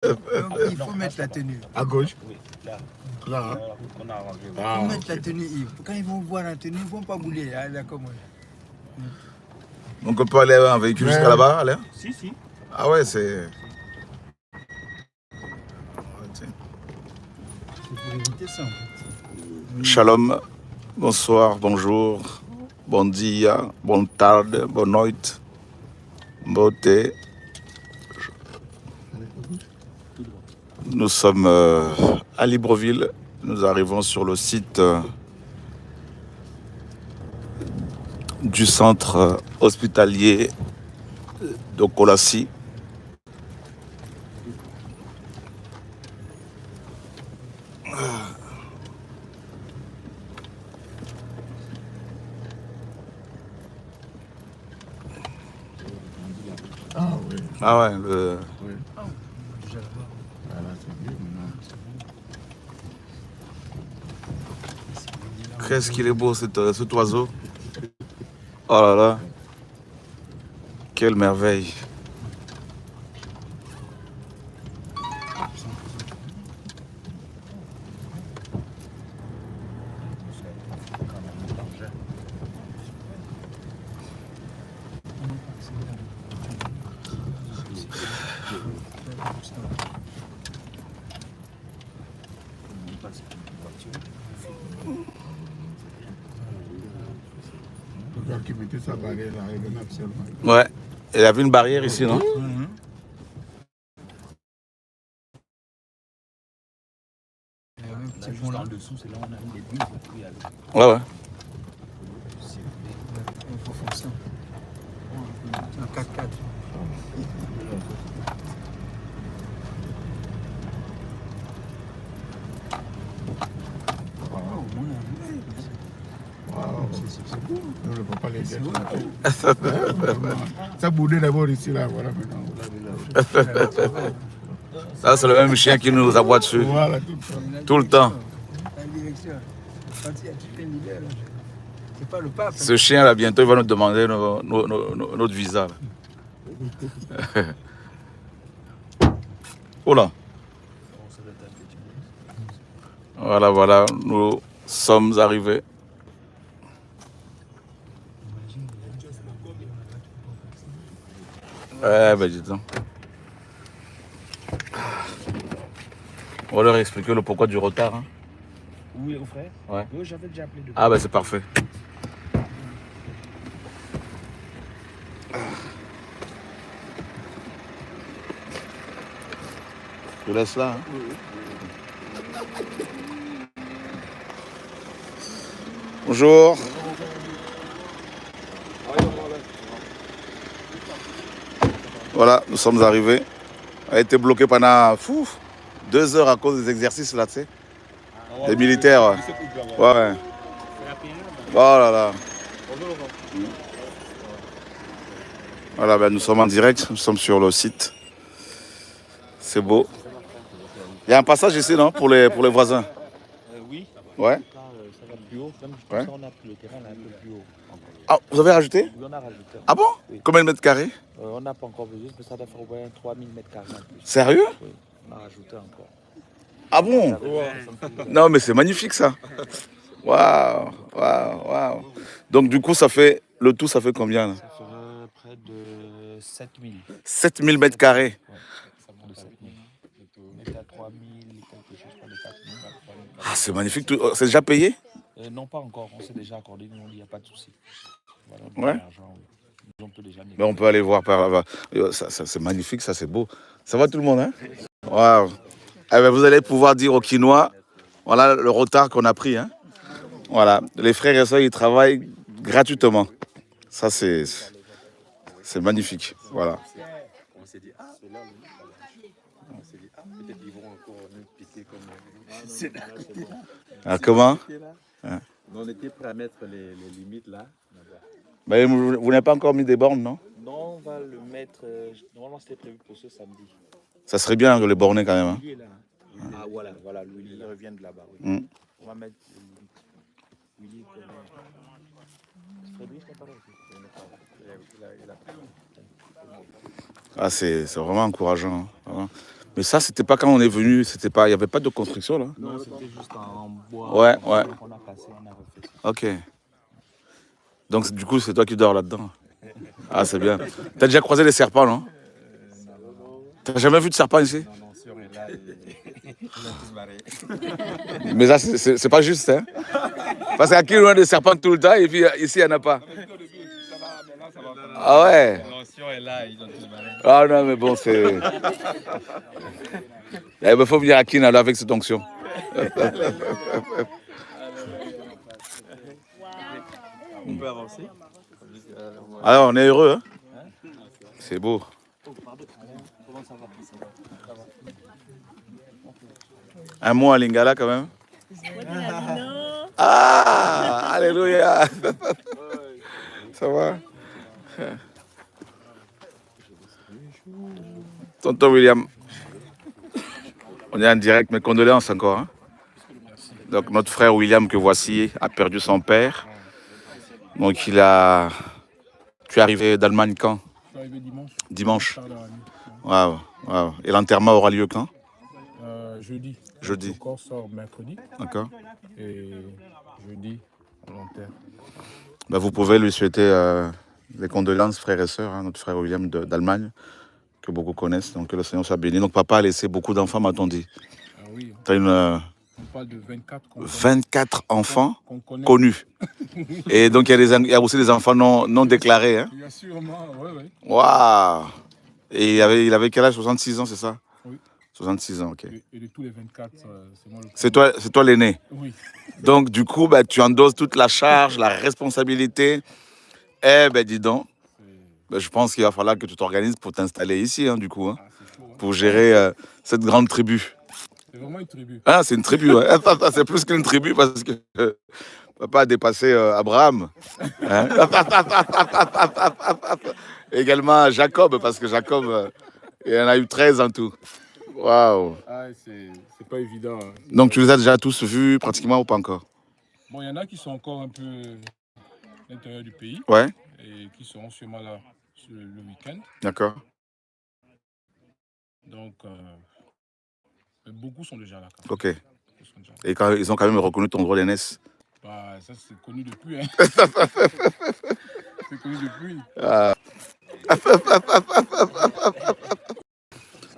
Donc il faut mettre la tenue. À gauche. Oui, là. Là. Là, on a arrangé. Il faut mettre la tenue, Yves. Quand ils vont voir la tenue, ils ne vont pas bouler. Ah, d'accord, moi. Donc on peut aller en véhicule jusqu'à là-bas, allez? Si, si. Ah ouais, c'est... C'est pour éviter ça. Shalom, bonsoir, bonjour, bon dia, bonne tarde, bonne nuit, beauté. Nous sommes à Libreville, nous arrivons sur le site du centre hospitalier de Colassi. Ah oui. Ah ouais, le... Oui. Voilà, c'est bien maintenant. Qu'est-ce qu'il est beau cet oiseau. Oh là là, quelle merveille. Le gars qui mettait sa barrière là, il venait absolument. Ouais, il y avait une barrière ici, non? Là, juste en dessous, c'est là où on a mis les bulles pour y aller. Ouais, ouais. Il faut faire ça. Un 4x4. C'est beau. On ne peut pas les dire. Ça boudait d'abord ici, là, voilà maintenant. Ça, c'est le même chien qui nous aboie dessus. Voilà, Tout le temps. La direction. Quand il y a tout un leader, c'est pas le pape. Ce chien-là, bientôt, il va nous demander notre visa. Là. Oh là. Voilà, voilà, nous sommes arrivés. Ouais, ben dis donc. On va leur expliquer le pourquoi du retard. Hein. Oui, au frère? Ouais. Oui, j'avais déjà appelé de... Ah ben c'est parfait. Je te laisse là. Hein. Bonjour. Voilà, nous sommes arrivés. On a été bloqué pendant 2 heures à cause des exercices là, tu sais. Des militaires. Ouais. Ouais. Oh là là. Voilà, ben, nous sommes en direct, nous sommes sur le site. C'est beau. Il y a un passage ici, non, pour les voisins? Oui. Ouais. Ça va plus haut. Même Ouais. ça, on a pris le terrain là, un peu plus haut. Ah, vous avez rajouté? Oui, on a rajouté. Ah bon? Oui. Combien de mètres carrés? On n'a pas encore besoin, mais ça doit faire au moins 3000 mètres carrés en plus. Sérieux? Oui, on a rajouté encore. Ah bon? Non, mais c'est magnifique ça. Waouh, waouh, waouh. Donc du coup, ça fait le tout, ça fait combien là? Ça ferait près de 7000. 7000 mètres carrés. Ouais, ça monte de 7000. On était à 3000, quelque chose, pas de 4000. Ah, c'est magnifique. C'est déjà payé? Non, pas encore. On s'est déjà accordé. Nous, il n'y a pas de souci. Voilà, on a Ouais. de l'argent, oui. On peut déjà Mais on peut aller voir par là-bas. Ça, c'est magnifique, ça, c'est beau. Ça va tout le monde, hein? Waouh. Eh ben, vous allez pouvoir dire aux Quinois, voilà le retard qu'on a pris, hein? Voilà. Les frères et sœurs, ils travaillent gratuitement. Ça, c'est magnifique. Voilà. On s'est dit, peut-être qu'ils vont encore nous piquer comme... Ah, comment? Hein. On était prêts à mettre les limites là. Mais vous n'avez pas encore mis des bornes, non? Non, on va le mettre. Normalement, c'était prévu pour ce samedi. Ça serait bien de les borner quand même. Hein? Lui est là. Ah, voilà, lui, il revient de là-bas. Oui. Mm. On va mettre Willy comme. Ah, c'est vraiment encourageant. Hein, vraiment. Mais ça, c'était pas quand on est venu, c'était pas, il n'y avait pas de construction là. Non, c'était juste en bois. Ouais, ouais. Donc on a cassé, on a refait ça. Ok. Donc du coup, c'est toi qui dors là-dedans. Ah, c'est bien. T'as déjà croisé des serpents, non? T'as jamais vu de serpent ici? Non, non, sûr, et là, ils ont tous barré. Mais ça, c'est pas juste, hein? Parce qu'à qui on a des serpents tout le temps et puis ici, il n'y en a pas. Ah ouais? Non, sûr, et là, ils ont tous barré. Ah non, mais bon, c'est... Il faut venir à Kin avec cette onction. On peut avancer. Alors, on est heureux, hein? C'est beau. Un mot à Lingala quand même. Ah, alléluia. Ça va? Tonton William, on est en direct, mes condoléances encore. Hein? Donc notre frère William que voici a perdu son père. Donc tu es arrivé d'Allemagne quand? Je suis arrivé dimanche. Dimanche. Tard dans la nuit. Waouh, waouh. Et l'enterrement aura lieu quand? Jeudi. Jeudi. Le corps sort mercredi D'accord. et jeudi, on l'enterre. Ben, vous pouvez lui souhaiter les condoléances, frères et sœurs, hein, notre frère William d'Allemagne, que beaucoup connaissent. Donc que le Seigneur soit béni. Donc papa a laissé beaucoup d'enfants, m'a-t-on dit. Ah oui, Tu as on parle de 24 24 enfants qu'on connaît. connus. Et donc il y a aussi des enfants non déclarés. Hein. Il y a sûrement, oui. Waouh! Et il avait quel âge? 66 ans, c'est ça? Oui. 66 ans, ok. Et de tous les 24, c'est moi le C'est toi l'aîné. Oui. Donc du coup, bah, tu endosses toute la charge, la responsabilité. Eh ben dis donc, ben, je pense qu'il va falloir que tu t'organises pour t'installer ici, hein, du coup, hein, Ah, c'est chaud, hein. pour gérer cette grande tribu. C'est vraiment une tribu. Ah, c'est une tribu, ouais. C'est plus qu'une tribu parce que papa a dépassé Abraham. Hein. Également Jacob, parce que Jacob, il y en a eu 13 en tout. Waouh. Ah, c'est pas évident. Hein. Donc tu les as déjà tous vus pratiquement ou pas encore? Bon, il y en a qui sont encore un peu à l'intérieur du pays Ouais, et qui seront sûrement là le week-end. d'accord. Donc, mais beaucoup sont déjà là. Quand même. Ok. Beaucoup sont déjà là. Et quand, ils ont quand même reconnu ton droit d'aînesse. Bah, ça, c'est connu depuis. Hein. C'est connu depuis.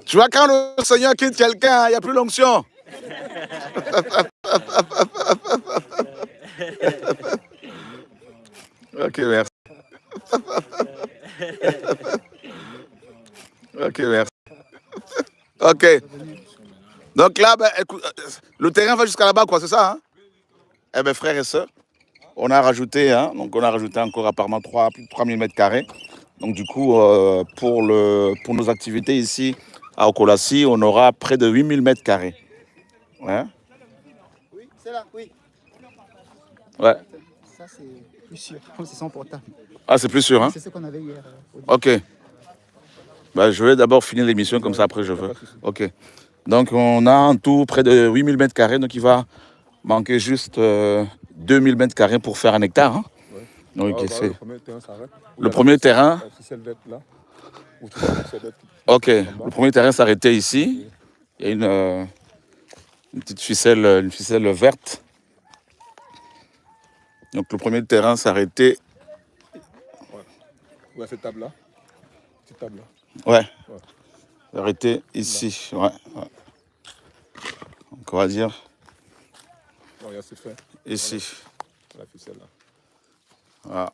Tu vois, quand le Seigneur quitte quelqu'un, il n'y a plus l'onction. Ok, merci. Ok, merci. Ok. Donc là, ben, écoute, le terrain va jusqu'à là-bas, quoi, c'est ça, hein? Eh bien, frères et sœurs, on a rajouté, hein, donc on a rajouté encore apparemment plus de 3000 mètres carrés. Donc du coup, pour nos activités ici à Okolassi, on aura près de 8000 mètres carrés. Ouais. Oui, c'est là, oui. Ouais. Ça, c'est plus sûr. C'est son portable. Ah, c'est plus sûr, hein? C'est ce qu'on avait hier. Ok. Ben, je vais d'abord finir l'émission, comme ça après je veux. Ok. Donc on a en tout près de 8000 mètres carrés, donc il va manquer juste 2000 mètres carrés pour faire un hectare. Hein? Ouais. Donc, Le c'est... premier terrain s'arrête. Le premier terrain, C'est le là. Où tu vois la ficelle ok. Le premier terrain s'arrêtait ici. Il y a une petite ficelle verte. Donc le premier terrain s'arrêtait. Ouais, cette table-là. Cette table-là. Ouais. S'arrêtait ici. Ouais. Donc on va dire Non, il y a ce fait. ici. La ficelle là. Voilà.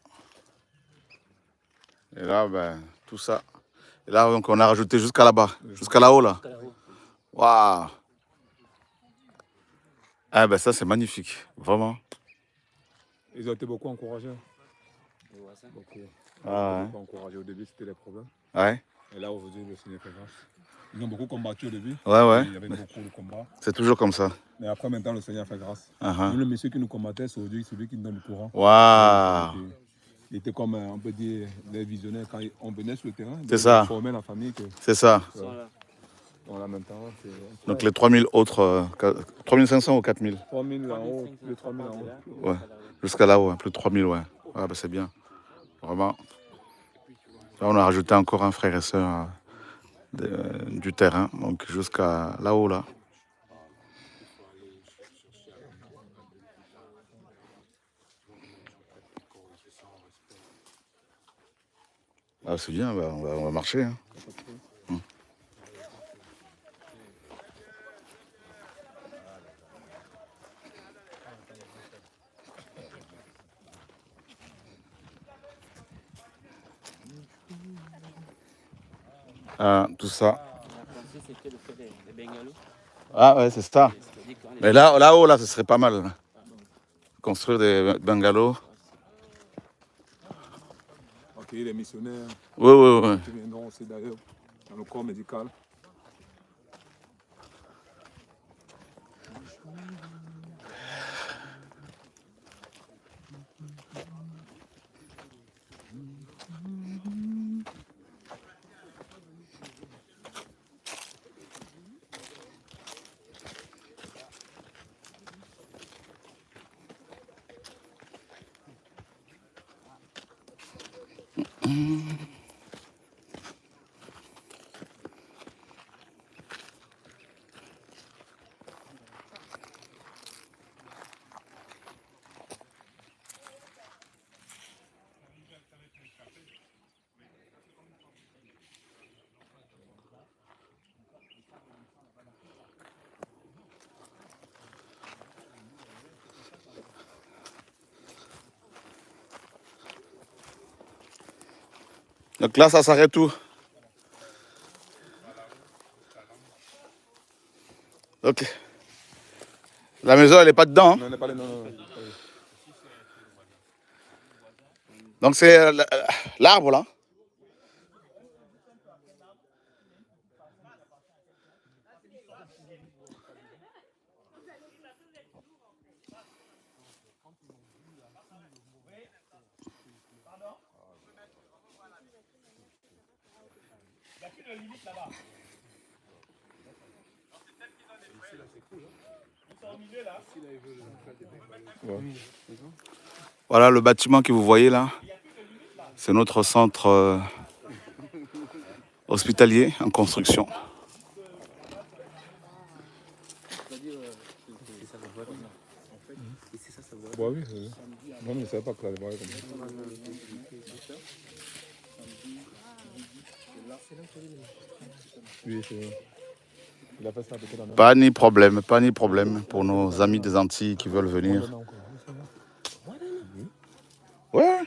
Et là, ben, tout ça. Et là, donc, on a rajouté jusqu'à là-bas, jusqu'à là-haut, là. Waouh! Ah, ben, ça, c'est magnifique, vraiment. Ils ont été beaucoup encouragés. Beaucoup. Ah, Beaucoup encouragés. Au début, c'était des problèmes. ouais. Et là, aujourd'hui, le Seigneur fait grâce. Ils ont beaucoup combattu au début. Ouais. Il y avait beaucoup de combats. C'est toujours comme ça. Mais après, maintenant, le Seigneur fait grâce. Uh-huh. Le monsieur qui nous combattait, c'est aujourd'hui celui qui nous donne le courant. Waouh! Il était comme, on peut dire, les visionnaires. Quand on venait sur le terrain, C'est ça. on formait la famille. C'est ça. Voilà, maintenant, c'est... Donc, les 3000 autres, 3500 ou 4000? 3000 en haut, plus de 3000 en haut. Ouais. Jusqu'à là-haut, hein, plus de 3000, ouais. Ouais, ben, c'est bien. Vraiment. Là, on a rajouté encore un frère et sœur du terrain, donc jusqu'à là-haut, là. Ah, c'est bien, bah, on va marcher. Hein. Ah, tout ça. Ah ouais, c'est ça. Mais là-haut, là, ce serait pas mal. Là. Construire des bungalows. Accueillir les missionnaires Oui, oui, oui. qui viendront aussi d'ailleurs dans le corps médical. Donc là, ça s'arrête où? Ok. La maison, elle n'est pas dedans. Hein? Non, on n'est pas là, non. Donc c'est l'arbre, là. Voilà le bâtiment que vous voyez là. C'est notre centre hospitalier en construction. Bah oui, oui. Moi, je ne savais pas que ça allait voir comme ça. Oui, c'est vrai. Il a fait ça peut-être en Pas ni problème pour nos amis des Antilles qui veulent venir. Ouais.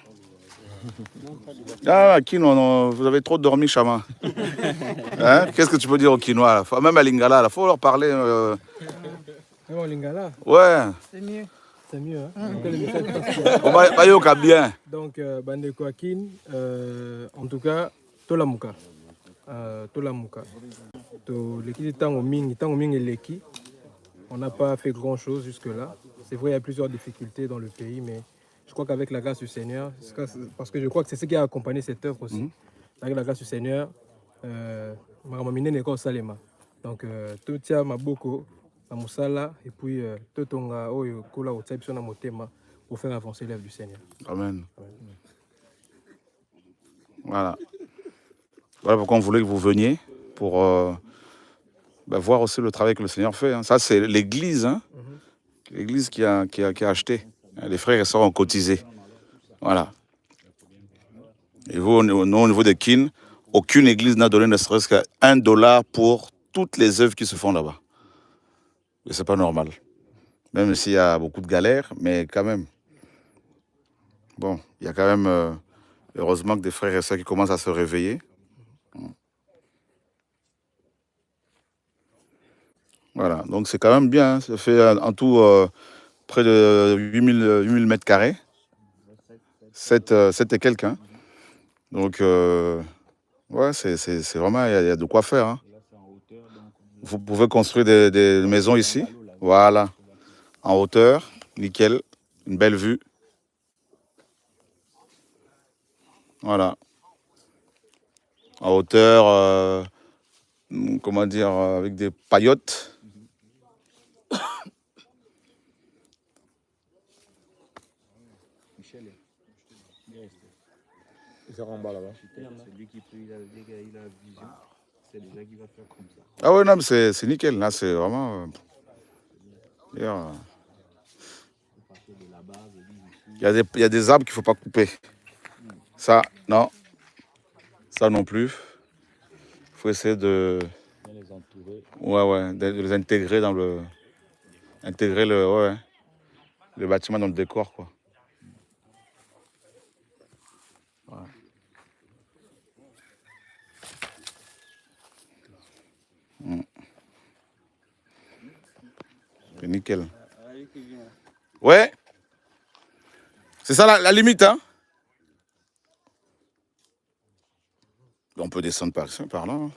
Ah, Kino, non, vous avez trop dormi, Chama. Hein? Qu'est-ce que tu peux dire aux Quinois là? Même à Lingala, il faut leur parler. Même au Lingala, Ouais. c'est mieux. C'est mieux, hein. Que le message passe bien. On va yoka bien. Donc, Bandeko Akin, en tout cas, Tolamuka. Tolamuka. L'équipe Tango Ming et l'équipe, on n'a pas fait grand-chose jusque-là. C'est vrai, il y a plusieurs difficultés dans le pays, mais je crois qu'avec la grâce du Seigneur, parce que je crois que c'est ce qui a accompagné cette œuvre aussi, avec la grâce du Seigneur, Maramamine n'est qu'au Salema. Donc, tout tient ma boko, à Moussala, et puis tout tonga, oyo, kola, au tsepsi, na motema, pour faire avancer l'œuvre du Seigneur. Amen. Voilà. Voilà pourquoi on voulait que vous veniez pour voir aussi le travail que le Seigneur fait. Hein. Ça, c'est l'église, hein. L'église qui a acheté. Les frères et sœurs ont cotisé. Voilà. Et vous, nous, au niveau de Kin, aucune église n'a donné ne serait-ce qu'un $1 pour toutes les œuvres qui se font là-bas. Et c'est pas normal. Même s'il y a beaucoup de galères, mais quand même. Bon, il y a quand même, heureusement que des frères et sœurs qui commencent à se réveiller. Voilà, donc c'est quand même bien. Hein. Ça fait en tout près de 8000 mètres carrés. 7 et quelques. Hein. Donc, ouais, c'est vraiment, il y a de quoi faire. Hein. Vous pouvez construire des maisons ici. Voilà, en hauteur, nickel, une belle vue. Voilà. En hauteur, comment dire, avec des paillotes. Il sera en bas là-bas. C'est lui qui peut, il a vision. déjà qu'il va faire comme ça. Ah ouais, non, mais c'est nickel. Là, c'est vraiment... d'ailleurs, il y a des arbres qu'il ne faut pas couper. Ça, non. Ça non plus. Il faut essayer de... Bien les entourer. Ouais, de les intégrer dans le... Intégrer le bâtiment dans le décor, quoi. Ouais. C'est nickel. Ouais. C'est ça la limite, hein. On peut descendre par ici, par là. Hein.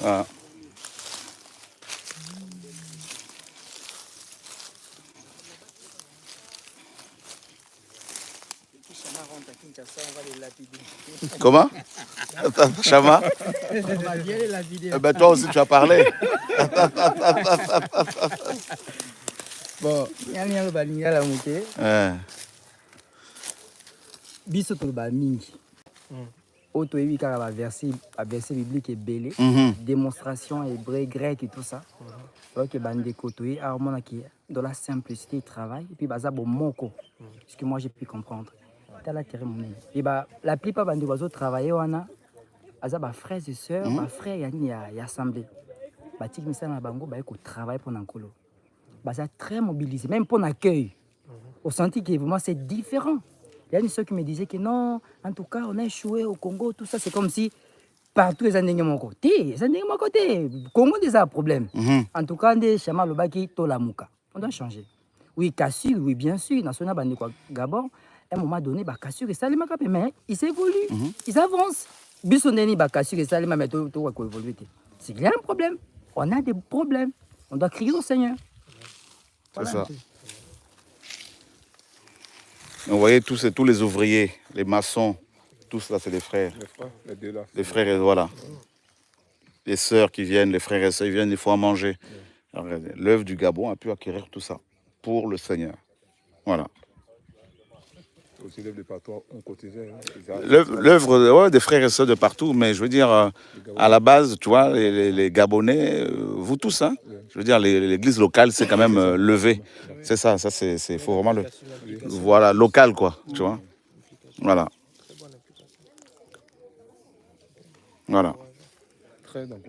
Ah. Comment? Chama? On va bien les lapider. Eh ben toi aussi tu as parlé. Bon, il y a le balinga la montée. Biso to ba mingi. Auto ebi kaka ba verset biblique et belé. Démonstration hébreu, grec et tout ça. Donc bande kotoyi harmona qui dans la simplicité du travail et puis baza bon moko. Ce que moi j'ai pu comprendre. T'as la terre mon. Et bah la plupart bande bazo travailler wana aza ba frères et sœurs, ba frères yani ya assemblée. Ba tiki misana na bango ba ko travailler pour nankolo. Baza très mobilisé même pour l'accueil. Au senti que vraiment c'est différent. Il y a ceux qui me disaient que non, en tout cas, on a échoué au Congo, tout ça, c'est comme si partout les Andéniens mon côté, les Andéniens mon côté, Congo déjà un problème. En tout cas, des chama lobaki tolamuka. On doit changer. Oui, Cassure, oui, bien sûr, national bandé quoi, Gabon, à un moment donné, bah Cassure et Salima mais ils s'évoluent, ils avancent. Bissondeni bah Cassure et Salima mais tout quoi évoluer. C'est qu'il y a un problème. On a des problèmes. On doit crier au Seigneur. C'est ça. Vous voyez tous les ouvriers, les maçons, tous là, c'est des frères. Les frères, les deux là. Les frères, et voilà. Les sœurs qui viennent, les frères et sœurs, ils viennent, il faut à manger. L'œuvre du Gabon a pu acquérir tout ça pour le Seigneur. Voilà. Aussi l'œuvre de partout, on cotisait. Hein. L'œuvre des frères et sœurs de partout, mais je veux dire, à la base, tu vois, les Gabonais, vous tous, hein, je veux dire, l'église locale, c'est quand même levé. C'est ça, c'est faut vraiment le... Voilà, local, quoi, tu vois. Voilà. Voilà. Très donc,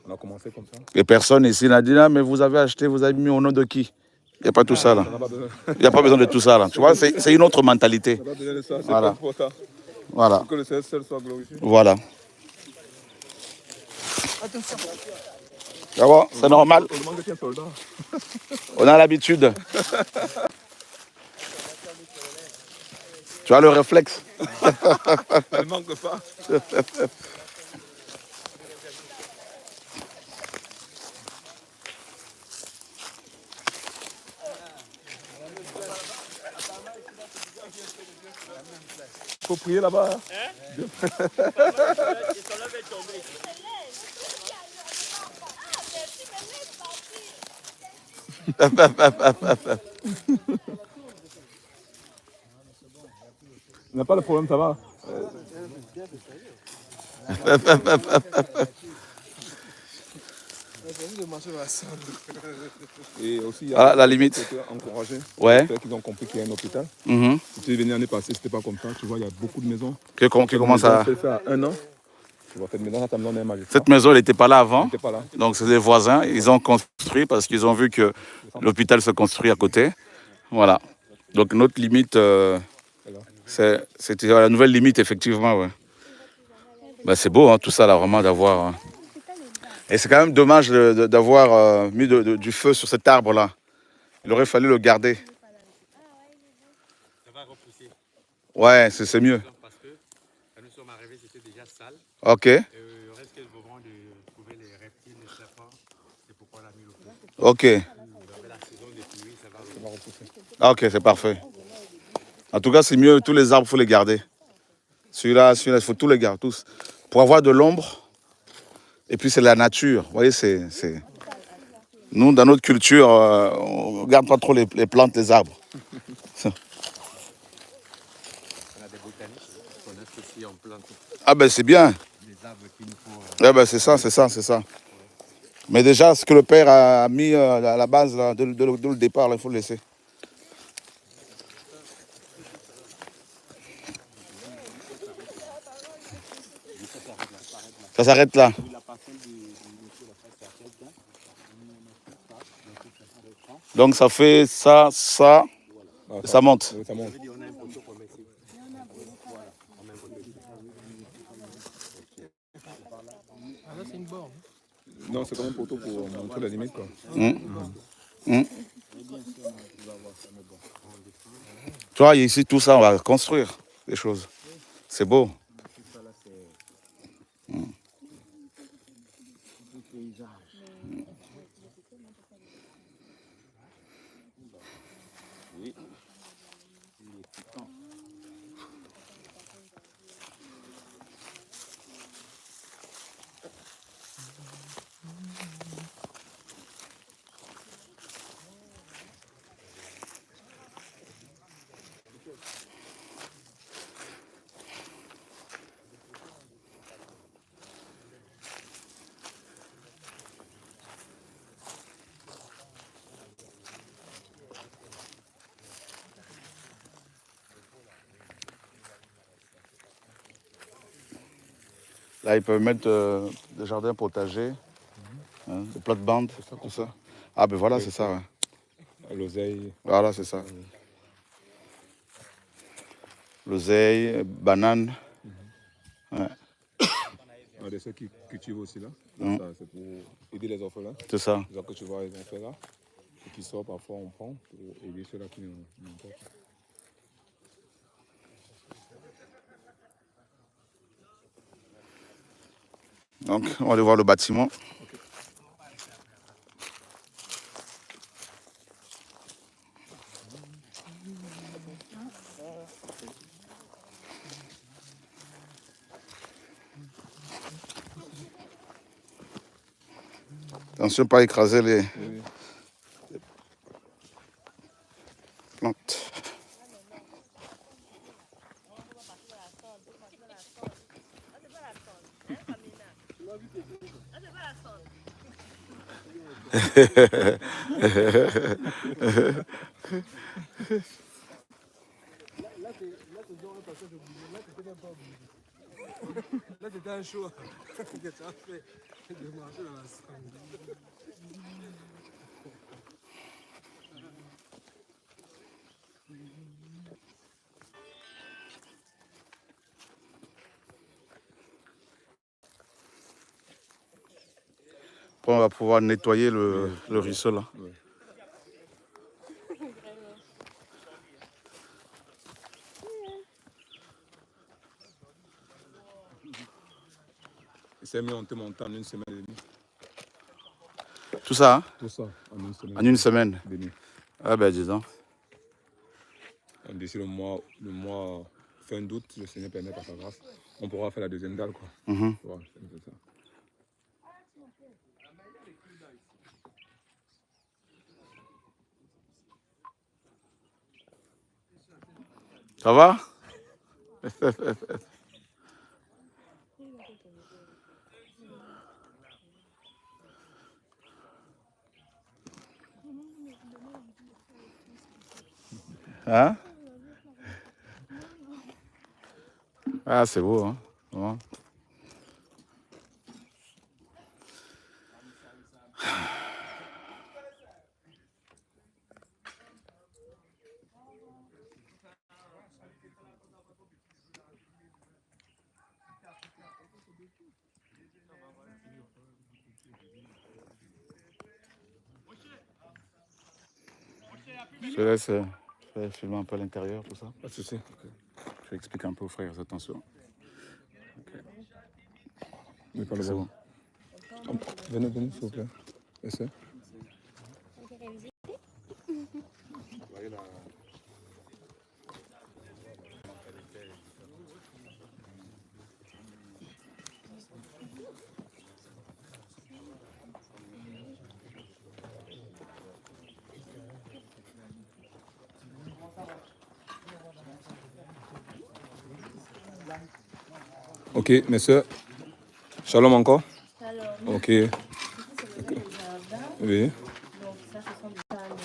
on a commencé comme ça. Et personne ici n'a dit, ah, mais vous avez acheté, vous avez mis au nom de qui? Il n'y a pas tout ça, là. Il n'y a pas besoin de tout ça, là. Tu vois, c'est une autre mentalité. Voilà. Voilà. Que le Seigneur seul soit glorifié. Voilà. Attention. Ça va, c'est normal. On a l'habitude. Tu as le réflexe. Ça ne manque pas. Faut prier là-bas. Hein? On n'a pas le problème, ça va. Et aussi, il y a la limite. encouragé. Ouais. Qu'ils ont compris qu'il y a un hôpital. Mm-hmm. Si tu es venu l'année passée, c'était pas comme ça. Tu vois, il y a beaucoup de maisons. Qui commence à... Ça fait 1 an. Tu vois, cette maison, on est magistrat. Cette maison, elle n'était pas là avant. Elle n'était pas là. Donc, c'est des voisins. Ils ont construit parce qu'ils ont vu que l'hôpital se construit à côté. Voilà. Donc, notre limite, c'était la nouvelle limite, effectivement. Ouais. Ben, c'est beau, hein, tout ça, là, vraiment, d'avoir... Hein. Et c'est quand même dommage d'avoir mis du feu sur cet arbre-là. Il aurait fallu le garder. Ça va repousser. Ouais, c'est mieux. Parce que quand nous sommes arrivés, c'était déjà sale. Ok. Il reste le moment de trouver les reptiles, les serpents. C'est pourquoi on a mis le feu. Ok. Vous avez la saison des pluies, va repousser. Ah, ok, c'est parfait. En tout cas, c'est mieux, tous les arbres, il faut les garder. Celui-là, il faut tous les garder, tous. Pour avoir de l'ombre, et puis c'est la nature. Vous voyez, c'est... Nous, dans notre culture, on ne garde pas trop les plantes, les arbres. On a des botanistes qui connaissent aussi en plante Ah ben c'est bien. des arbres qu'il nous faut. Ah ben c'est ça. Mais déjà, ce que le père a mis à la base, là, dès le départ, là, il faut le laisser. Ça s'arrête là. Donc ça fait ça, et ça monte. Ça monte. Ah, là, c'est une borne. Non, c'est comme un poteau pour montrer la limite, quoi. Tu vois, ici, tout ça, on va construire des choses. C'est beau. Là, ils peuvent mettre des jardins potagers, hein, des plates-bandes, tout ça. Ah ben voilà, c'est ça. Ouais. L'oseille. Voilà, c'est ça. L'oseille, banane. Ouais, Il y a des ceux qui cultivent aussi là. Mm. Ça, c'est pour aider les orphelins. c'est ça. Les gens que tu vois, ils ont fait là. Et qui sortent parfois, on prend pour aider ceux-là qui n'ont pas. Donc, on va aller voir le bâtiment. Attention, pas écraser les plantes. Là, c'était un choix que tu as fait de marcher dans la salle. Après, on va pouvoir nettoyer le ruisseau là. Ouais. Il s'est mis en te montant en une semaine et demie. Tout ça, hein, Tout ça en une semaine. en une semaine. et demie. Ah ben disons. D'ici le mois fin d'août, le Seigneur permet par sa grâce, on pourra faire la deuxième dalle, quoi. Mhm. Voilà, c'est ça. Ça va? Hein? Ah, c'est beau, hein? Bon. Je vais filmer un peu l'intérieur, tout ça. Pas de souci. Je vais expliquer un peu aux frères, attention. Mais pas le C'est bon. Venez, s'il vous plaît. Essaie. voyez là. Ok, messieurs. Shalom encore. Shalom. Ok. Ici, c'est le jardin. Oui. Donc, ça, ce sont des salles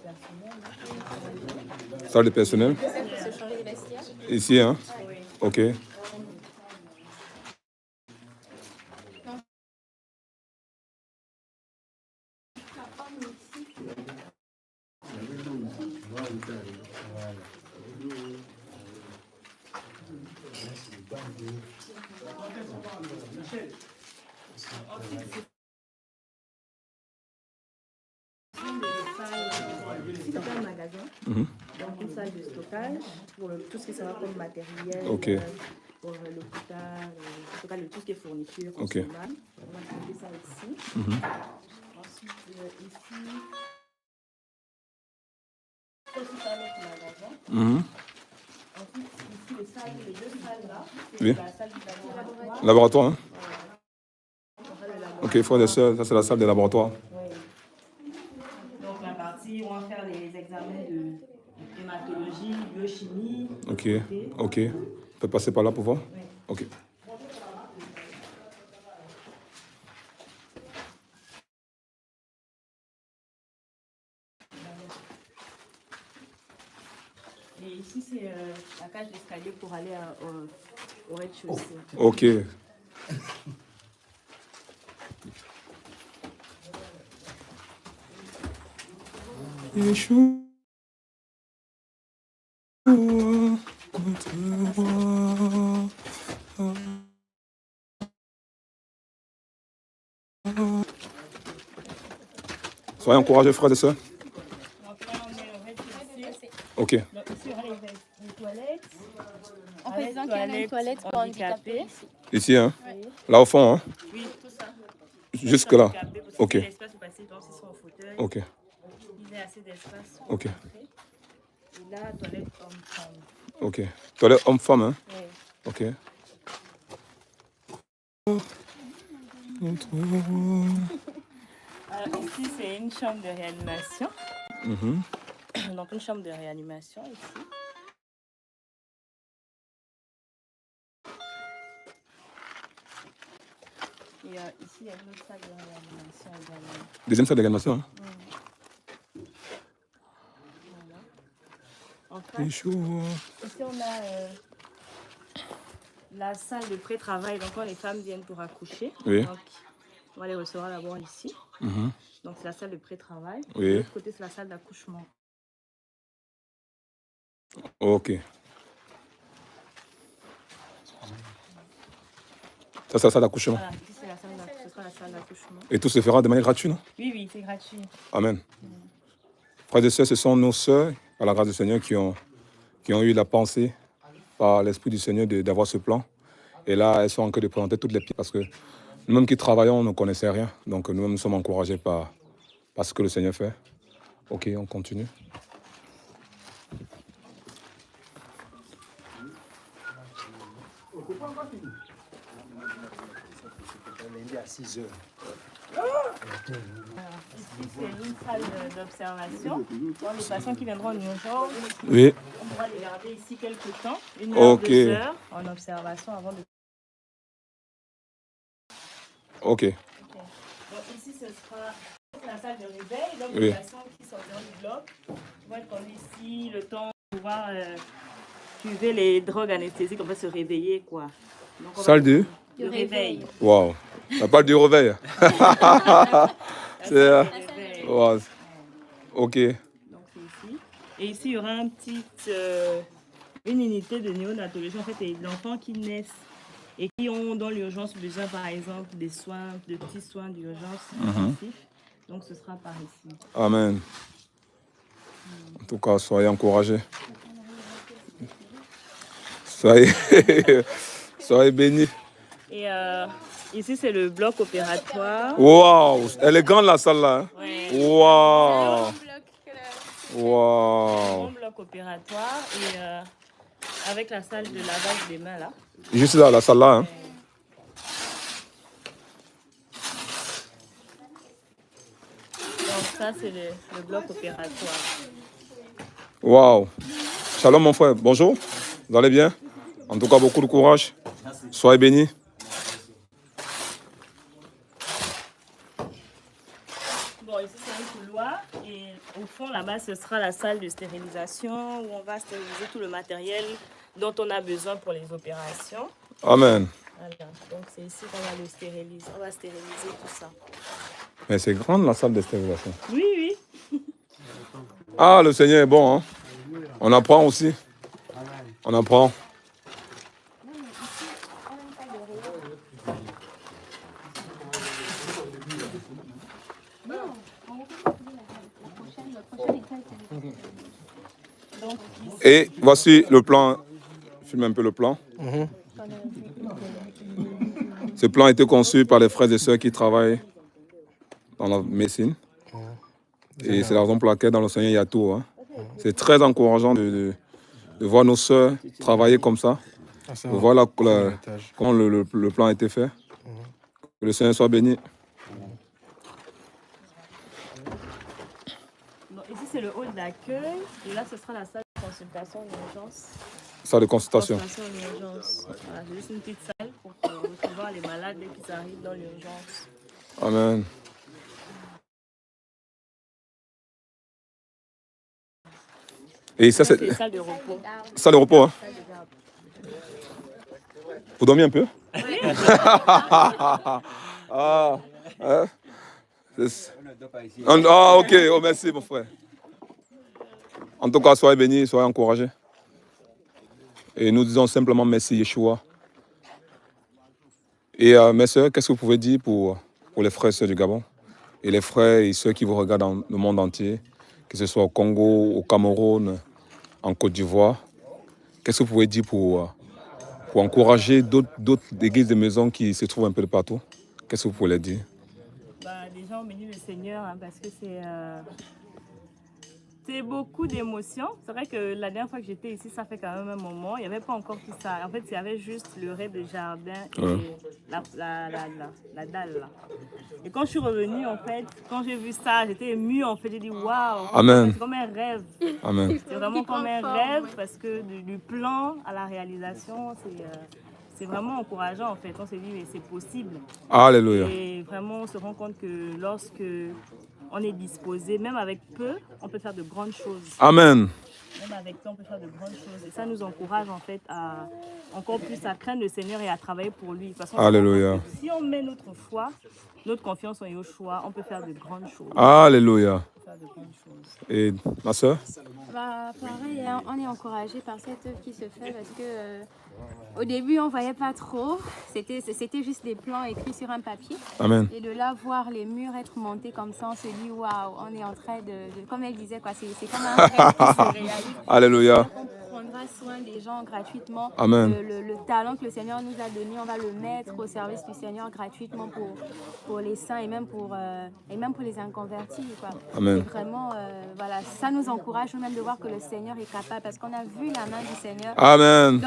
personnelles. Salle de personnel. Se changer les vestiaires. Ici, hein. Oui. Ok. Ici, c'est un magasin. Mhm. Donc, une salle de stockage pour tout ce qui sera comme matériel. Ok. Pour l'hôpital, en tout cas, tout ce qui est fourniture Ok. consommable. On va trouver ça ici. Mhm. Ensuite, ici, ça aussi, c'est un autre magasin. Mhm. Ensuite, ici, les deux salles là, c'est Oui. la salle du laboratoire. Laboratoire, hein. On va le laboratoire. Ok, frères et sœurs, ça c'est la salle des laboratoires. Oui. Donc la partie où on va faire les examens de hématologie, biochimie. Ok, ok. On peut passer par là pour voir? Oui. Ok. Et ici, c'est la cage d'escalier pour aller au rez-de-chaussée. Ok. Yeshua, soyez encouragés, frères et sœurs. Donc là, on est au rez-de-chaussée. Ok. Donc ici, il y aura les toilettes. En précisant qu'il y a une toilette pour handicapés ici. Ici, hein? Oui. Là au fond, hein? Oui, tout ça. Jusque là. Handicapés, parce que Ok. c'est l'espace pour passer, donc ils sont au fauteuil. Ok. Il y a assez d'espace. Ok. Et là, toilette homme-femme. Ok. Toilette homme-femme, hein? Oui. Ok. Alors ici, c'est une chambre de réanimation. Mhm. Donc une chambre de réanimation ici. Et ici, il y a une autre salle de réanimation également. Deuxième salle d'animation, hein? Voilà. En face, Yeshua. ici, on a la salle de pré-travail. Donc quand les femmes viennent pour accoucher, Oui. donc, on va les recevoir d'abord ici. Mhm. Donc c'est la salle de pré-travail. Oui. De l'autre côté, c'est la salle d'accouchement. Ok. Ça, c'est la salle d'accouchement. Voilà, ici, c'est la salle d'accouchement. Ce sera la salle d'accouchement. Et tout se fera de manière gratuite, non? Oui, oui, c'est gratuit. Amen. Frères et sœurs, ce sont nos sœurs, par la grâce du Seigneur, qui ont eu la pensée par l'Esprit du Seigneur d'avoir ce plan. Et là, elles sont en train de présenter toutes les pièces parce que nous-mêmes qui travaillons, on ne connaissait rien. Donc nous-mêmes, nous sommes encouragés par ce que le Seigneur fait. Ok, on continue. Lundi à 6 heures. Ici, c'est une salle d'observation. Pour les patients qui viendront en urgence, Oui, on pourra les garder ici quelques temps, une heure, Ok. 2 heures, en observation avant de... ok. Donc ici, ce sera la salle de réveil. Donc Oui. les patients qui sortiront du bloc vont être conduits ici, le temps de pouvoir cuver les drogues anesthésiques, on va se réveiller, quoi. Donc, on va- Salle de... de réveil. Waouh. Ça parle du réveil. C'est... Réveil. wow. Ok. Donc c'est ici. Et ici, il y aura une unité de néonatologie. En fait, c'est l'enfant qui naissent et qui ont dans l'urgence besoin, par exemple, des soins, de petits soins d'urgence intensifs. Donc ce sera par ici. Amen. En tout cas, soyez encouragés. Soyez, soyez bénis. Et ici, c'est le bloc opératoire. Waouh. Elle est grande la salle là. Hein? Ouais. Waouh. Un Waouh. grand bloc opératoire et avec la salle de lavage des mains là. Juste là, la salle là. Hein. Donc ça c'est le bloc opératoire. Waouh. Shalom mon frère, bonjour. Vous allez bien? En tout cas, beaucoup de courage. Soyez bénis. Bon, ici c'est un couloir et au fond là-bas ce sera la salle de stérilisation où on va stériliser tout le matériel dont on a besoin pour les opérations. Amen. Voilà. Donc c'est ici qu'on va le stériliser. On va stériliser tout ça. Mais c'est grande la salle de stérilisation. Oui, oui. Ah, le Seigneur est bon. Hein? On apprend aussi. On apprend. Et voici le plan. Filme un peu le plan. Ce plan a été conçu par les frères et sœurs qui travaillent dans la médecine. Et c'est la raison pour laquelle dans le Seigneur il y a tout. Hein. C'est très encourageant de voir nos sœurs travailler comme ça. De voir comment le plan a été fait. Que le Seigneur soit béni. Donc, ici c'est le hall d'accueil et là ce sera la salle de consultation d'urgence. Salle de consultation. D'urgence. Voilà, c'est juste une petite salle pour recevoir les malades dès qu'ils arrivent dans l'urgence. Amen. Et ça, c'est salle de repos. Salle de repos, hein? Vous dormez un peu? Oui. Ah, hein? Ah, ok. Oh, merci, mon frère. En tout cas, soyez bénis, soyez encouragés. Et nous disons simplement merci, Yeshua. Et mes soeurs, qu'est-ce que vous pouvez dire pour les frères et sœurs du Gabon? Et les frères et sœurs qui vous regardent dans le monde entier, que ce soit au Congo, au Cameroun, en Côte d'Ivoire. Qu'est-ce que vous pouvez dire pour encourager d'autres églises de maison qui se trouvent un peu de partout? Qu'est-ce que vous pouvez leur dire? Les gens ont béni le Seigneur hein, parce que c'est beaucoup d'émotions. C'est vrai que la dernière fois que j'étais ici, ça fait quand même un moment. Il n'y avait pas encore tout ça. En fait, il y avait juste le rêve de jardin et la dalle. Là. Et quand je suis revenue, en fait, quand j'ai vu ça, j'étais émue. En fait, j'ai dit waouh, c'est comme un rêve. Amen. C'est vraiment comme un rêve parce que du plan à la réalisation, c'est vraiment encourageant en fait. On se dit mais c'est possible. Alléluia. Et vraiment, on se rend compte que lorsque on est disposé, même avec peu, on peut faire de grandes choses. Amen. Même avec peu, on peut faire de grandes choses. Et ça nous encourage en fait à encore plus à craindre le Seigneur et à travailler pour lui. Parce qu'on Alléluia. Si on met notre foi, notre confiance en Yoshua, on peut faire de grandes choses. Alléluia. Et ma soeur? Pareil, hein, on est encouragé par cette œuvre qui se fait parce que au début on voyait pas trop, c'était juste des plans écrits sur un papier. Amen. Et de là voir les murs être montés comme ça, on se dit waouh, on est en train de comme elle disait quoi, c'est comme un rêve qui se réalise. Alléluia. On prendra soin des gens gratuitement. Amen. Le talent que le Seigneur nous a donné, on va le mettre au service du Seigneur gratuitement pour les saints et même pour les inconvertis. Quoi. Amen. Et vraiment, voilà, ça nous encourage nous-mêmes de voir que le Seigneur est capable parce qu'on a vu la main du Seigneur. Amen.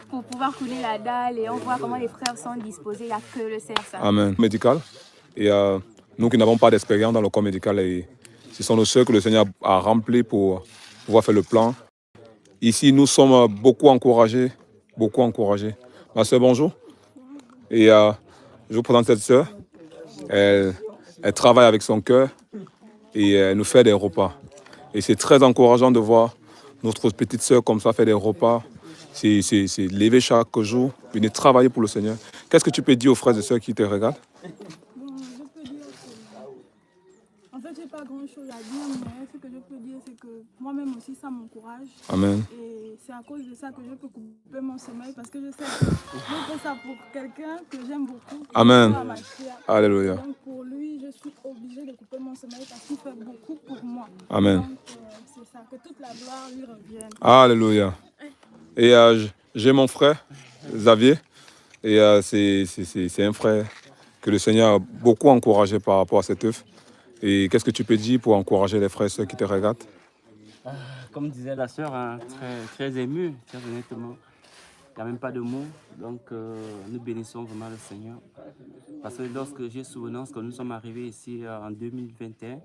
Pour pouvoir couler la dalle et on voit comment les frères sont disposés, il n'y a que le Seigneur. Amen. Médical. Et nous qui n'avons pas d'expérience dans le corps médical, ce sont nos sœurs que le Seigneur a remplis pour pouvoir faire le plan. Ici, nous sommes beaucoup encouragés. Ma sœur, bonjour. Et je vous présente cette sœur. Elle travaille avec son cœur et elle nous fait des repas. Et c'est très encourageant de voir notre petite sœur comme ça faire des repas. C'est lever chaque jour, venir travailler pour le Seigneur. Qu'est-ce que tu peux dire aux frères et sœurs qui te regardent? En fait, je n'ai pas grand-chose à dire, mais ce que je peux dire, c'est que moi-même aussi, ça m'encourage. Amen. Et c'est à cause de ça que je peux couper mon sommeil, parce que je sais que je fais ça pour quelqu'un que j'aime beaucoup. Amen. Alléluia. Donc pour lui, je suis obligée de couper mon sommeil parce qu'il fait beaucoup pour moi. Amen. Donc c'est ça, que toute la gloire lui revienne. Alléluia. Et j'ai mon frère, Xavier, et c'est un frère que le Seigneur a beaucoup encouragé par rapport à cette œuvre. Et qu'est-ce que tu peux dire pour encourager les frères et ceux qui te regardent? Comme disait la sœur, hein, très ému, très honnêtement. Il n'y a même pas de mots. Donc, nous bénissons vraiment le Seigneur. Parce que lorsque j'ai souvenance que nous sommes arrivés ici en 2021,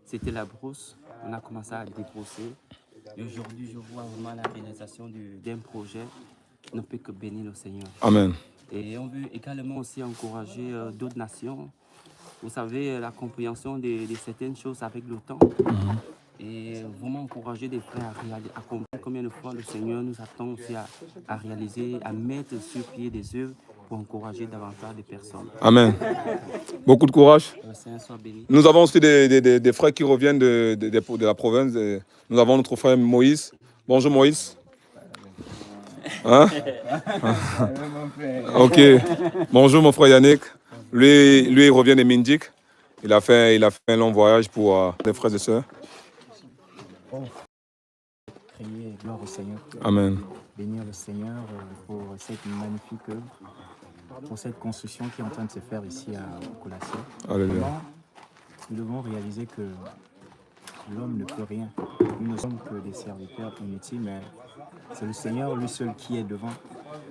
c'était la brousse. On a commencé à débrosser. Et aujourd'hui, je vois vraiment la réalisation d'un projet qui ne peut que bénir le Seigneur. Amen. Et on veut également aussi encourager d'autres nations. Vous savez, la compréhension de certaines choses avec le temps. Et vraiment encourager des frères à comprendre combien de fois le Seigneur nous attend aussi à réaliser, à mettre sur pied des œuvres pour encourager davantage de personnes. Amen. Beaucoup de courage. Le Seigneur soit béni. Nous avons aussi des frères qui reviennent de la province. Nous avons notre frère Moïse. Bonjour Moïse. Hein? Ok. Bonjour mon frère Yannick. Lui il revient de Mindik. Il a fait un long voyage pour les frères et sœurs. Prier, gloire au Seigneur. Amen. Bénir le Seigneur pour cette magnifique œuvre, pour cette construction qui est en train de se faire ici à Colassé. Alléluia. Nous devons réaliser que l'homme ne peut rien. Nous ne sommes que des serviteurs inutiles, mais c'est le Seigneur lui seul qui est devant.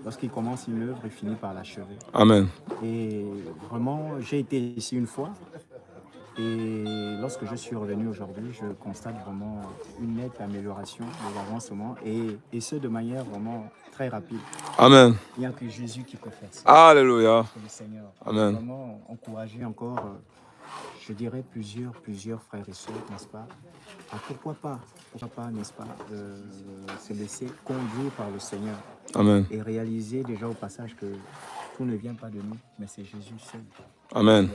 Lorsqu'il commence une œuvre, il finit par l'achever. Amen. Et vraiment, j'ai été ici une fois. Et lorsque je suis revenu aujourd'hui, je constate vraiment une nette amélioration de l'avancement et ce de manière vraiment très rapide. Amen. Il n'y a que Jésus qui peut faire ça. Alléluia. Le Seigneur. Amen. Vraiment encourager encore, je dirais plusieurs frères et sœurs, n'est-ce pas? Pourquoi pas, n'est-ce pas, se laisser conduire par le Seigneur. Amen. Et réaliser déjà au passage que tout ne vient pas de nous, mais c'est Jésus seul. Amen.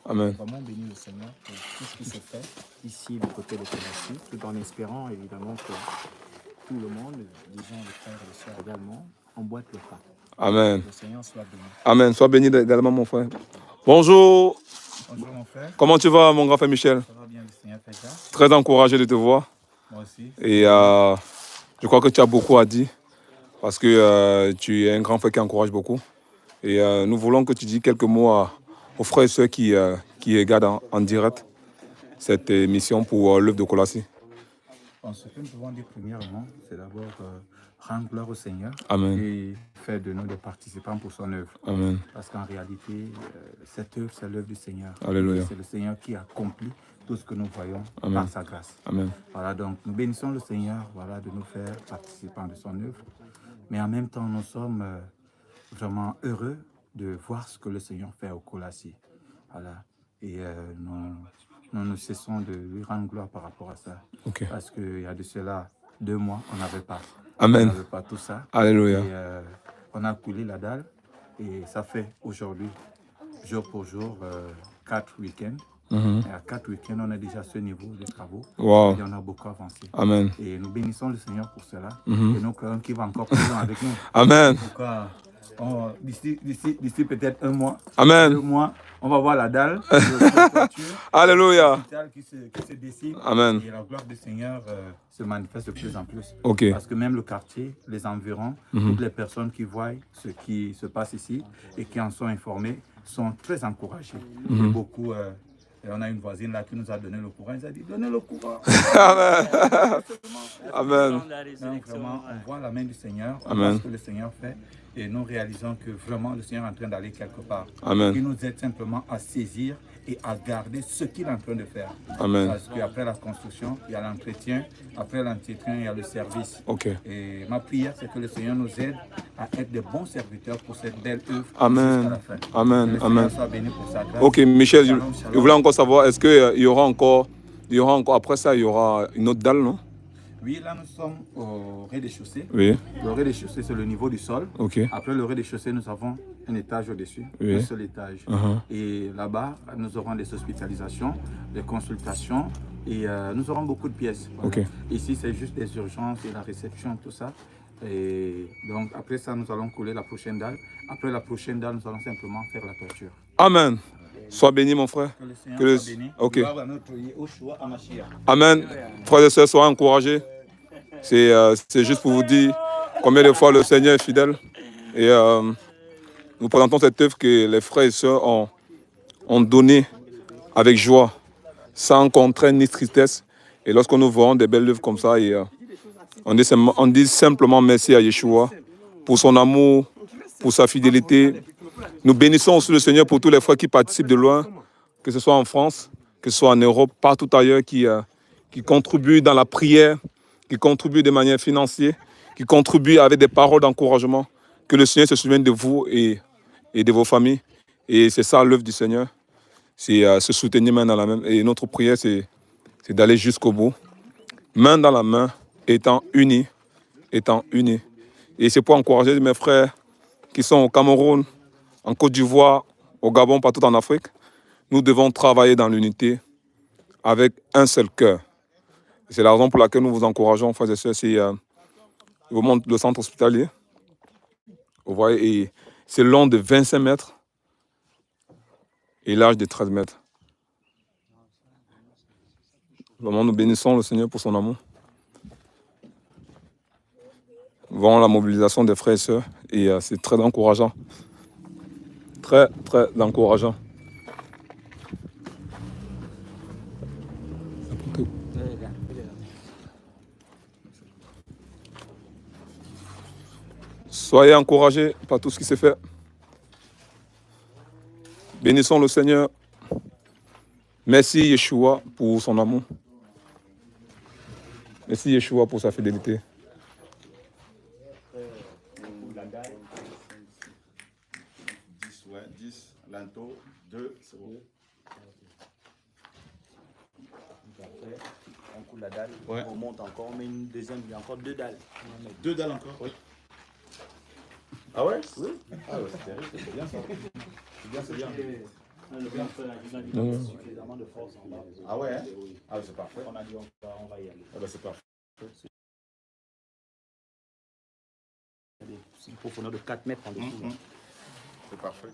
Amen. Vraiment bénir le Seigneur pour tout ce qui se fait ici du côté de Colassé, tout en espérant évidemment que tout le monde, disons les frères et les sœurs également, emboîtent le pas. Amen. Le Seigneur soit béni. Amen. Sois béni également mon frère. Bonjour. Bonjour mon frère. Comment tu vas mon grand frère Michel? Ça va bien, le Seigneur fait ça. Très encouragé de te voir. Moi aussi. Et je crois que tu as beaucoup à dire parce que tu es un grand frère qui encourage beaucoup. Et nous voulons que tu dises quelques mots aux frères et sœurs qui regardent en direct cette émission pour l'œuvre de Colassé. Ce que nous pouvons dire premièrement, c'est d'abord rendre gloire au Seigneur. Amen. Et faire de nous des participants pour son œuvre. Amen. Parce qu'en réalité, cette œuvre, c'est l'œuvre du Seigneur. Alléluia. C'est le Seigneur qui accomplit tout ce que nous voyons Amen. par sa grâce. Amen. Voilà, donc nous bénissons le Seigneur de nous faire participants de son œuvre. Mais en même temps, nous sommes vraiment heureux de voir ce que le Seigneur fait au Colassé. Voilà. Et nous ne cessons de lui rendre gloire par rapport à ça. Okay. Parce qu'il y a de cela 2 mois, on n'avait pas. Amen. On n'avait pas tout ça. Alléluia. Et, on a coulé la dalle. Et ça fait aujourd'hui, jour pour jour, 4 week-ends. Et à 4 week-ends, on est déjà à ce niveau de travaux. Wow. Et on a beaucoup avancé. Amen. Et nous bénissons le Seigneur pour cela. Et nous croyons qu'il va encore plus loin avec nous. Amen. D'ici peut-être 1 mois, Amen. 2 mois, on va voir la dalle. Alléluia. Qui se dessine. Amen. Et la gloire du Seigneur se manifeste de plus en plus. Okay. Parce que même le quartier, les environs, toutes les personnes qui voient ce qui se passe ici et qui en sont informées sont très encouragées. Et beaucoup... Et on a une voisine là qui nous a donné le courant. Elle nous a dit, donnez le courant. Amen. Amen. Donc vraiment, on voit la main du Seigneur. On Amen. voit ce que le Seigneur fait. Et nous réalisons que vraiment le Seigneur est en train d'aller quelque part. Amen. Il nous aide simplement à saisir et à garder ce qu'il est en train de faire. Amen. Parce qu'après la construction, il y a l'entretien. Après l'entretien, il y a le service. Okay. Et ma prière, c'est que le Seigneur nous aide à être de bons serviteurs pour cette belle œuvre. Amen. Jusqu'à la fin. Amen. Que le Amen. Seigneur soit béni pour sa grâce. Ok, Michel, Shalom, je shalom. voulais encore savoir, est-ce qu'il y aura encore, après ça, il y aura une autre dalle, non? Oui, là nous sommes au rez-de-chaussée. Oui. Le rez-de-chaussée, c'est le niveau du sol. Ok. Après le rez-de-chaussée, nous avons un étage au-dessus, Oui. un seul étage. Et là-bas, nous aurons des hospitalisations, des consultations et nous aurons beaucoup de pièces. Voilà. Ok. Ici, c'est juste des urgences et la réception, tout ça. Et donc, après ça, nous allons couler la prochaine dalle. Après la prochaine dalle, nous allons simplement faire la toiture. Amen. Sois béni, mon frère. Que le Seigneur Que le- soit béni. Ok. Gloire à notre Yeshua HaMashiach. Amen. Frères et sœurs, soyez encouragés. C'est juste pour vous dire combien de fois le Seigneur est fidèle. Et nous présentons cette œuvre que les frères et sœurs ont donnée avec joie, sans contrainte ni tristesse. Et lorsque nous voyons des belles œuvres comme ça, et, on dit simplement merci à Yeshua pour son amour, pour sa fidélité. Nous bénissons aussi le Seigneur pour tous les frères qui participent de loin, que ce soit en France, que ce soit en Europe, partout ailleurs, qui contribuent dans la prière, qui contribuent de manière financière, qui contribuent avec des paroles d'encouragement. Que le Seigneur se souvienne de vous et de vos familles. Et c'est ça l'œuvre du Seigneur. C'est se soutenir main dans la main. Et notre prière, c'est d'aller jusqu'au bout. Main dans la main, étant unis. Et c'est pour encourager mes frères qui sont au Cameroun, en Côte d'Ivoire, au Gabon, partout en Afrique. Nous devons travailler dans l'unité avec un seul cœur. C'est la raison pour laquelle nous vous encourageons, frères et sœurs. Je vous montre le centre hospitalier. Vous voyez, et c'est long de 25 mètres et large de 13 mètres. Vraiment, nous bénissons le Seigneur pour son amour. Nous voyons la mobilisation des frères et sœurs et c'est très encourageant. Très, très encourageant. Soyez encouragés par tout ce qui s'est fait. Bénissons le Seigneur. Merci Yeshua pour son amour. Merci Yeshua pour sa fidélité. Ouais, 10, linteau, 2, c'est bon. Après, on coule la dalle, Ouais. on monte encore, on met une deuxième, il y a encore 2 dalles. 2 dalles encore? Oui. Ah ouais? Oui. Ah ouais, c'est terrible, c'est bien ça. C'est bien, c'est bien. Suffisamment de force en bas. Ah ouais, hein? Ah c'est parfait. On a dit on va y aller. Ah bah c'est parfait. C'est une profondeur de 4 mètres en dessous. C'est parfait.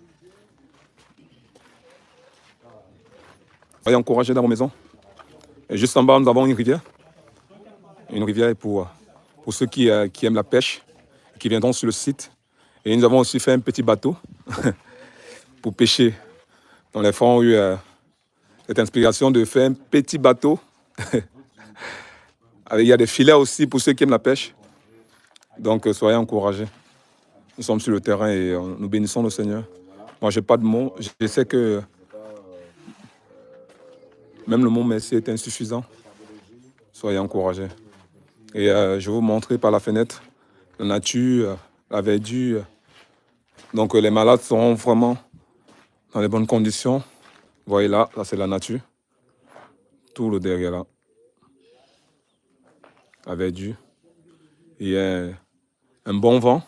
Soyez encouragés dans vos maisons. Et juste en bas, nous avons une rivière. Une rivière pour ceux qui aiment la pêche, qui viendront sur le site. Et nous avons aussi fait un petit bateau pour pêcher. Donc les frères ont eu cette inspiration de faire un petit bateau. Il y a des filets aussi pour ceux qui aiment la pêche. Donc soyez encouragés. Nous sommes sur le terrain et nous bénissons le Seigneur. Moi, je n'ai pas de mots. Je sais que même le mot merci est insuffisant. Soyez encouragés. Et je vais vous montrer par la fenêtre la nature, la verdure. Donc les malades seront vraiment dans les bonnes conditions. Vous voyez là, ça c'est la nature. Tout le derrière là. La verdure. Il y a un bon vent.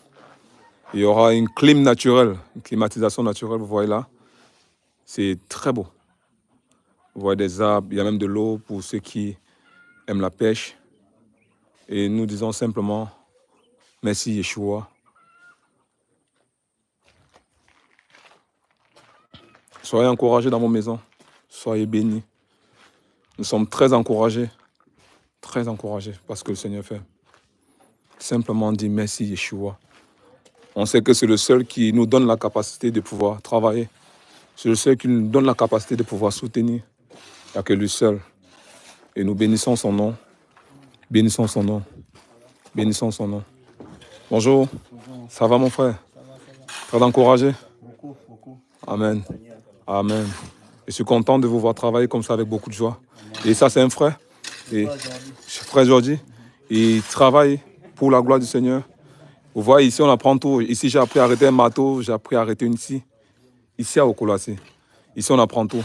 Il y aura une clim naturelle, une climatisation naturelle, vous voyez là. C'est très beau. Vous voyez des arbres, il y a même de l'eau pour ceux qui aiment la pêche. Et nous disons simplement merci Yeshua. Soyez encouragés dans vos maisons. Soyez bénis. Nous sommes très encouragés par ce que le Seigneur fait. Simplement dire merci Yeshua. On sait que c'est le seul qui nous donne la capacité de pouvoir travailler. C'est le seul qui nous donne la capacité de pouvoir soutenir. Il n'y a que lui seul. Et nous bénissons son nom. Bénissons son nom. Bénissons son nom. Bonjour. Ça va mon frère? Très encouragé? Beaucoup. Amen. Amen. Je suis content de vous voir travailler comme ça avec beaucoup de joie. Et ça, c'est un frère. Et frère Jordi. Il travaille pour la gloire du Seigneur. Vous voyez, ici, on apprend tout. Ici, j'ai appris à arrêter un marteau, j'ai appris à arrêter une scie. Ici, à Okolassi. Ici, on apprend tout.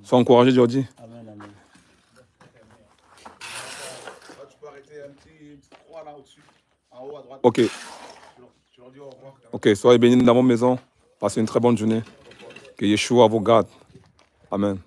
Sois encouragé, Jordi. Amen. Tu peux arrêter un petit croix là au-dessus, en haut à droite. Ok. Tu leur dis au revoir. Ok, soyez bénis dans vos maisons. Passez une très bonne journée. Que Yeshua vous garde. Amen.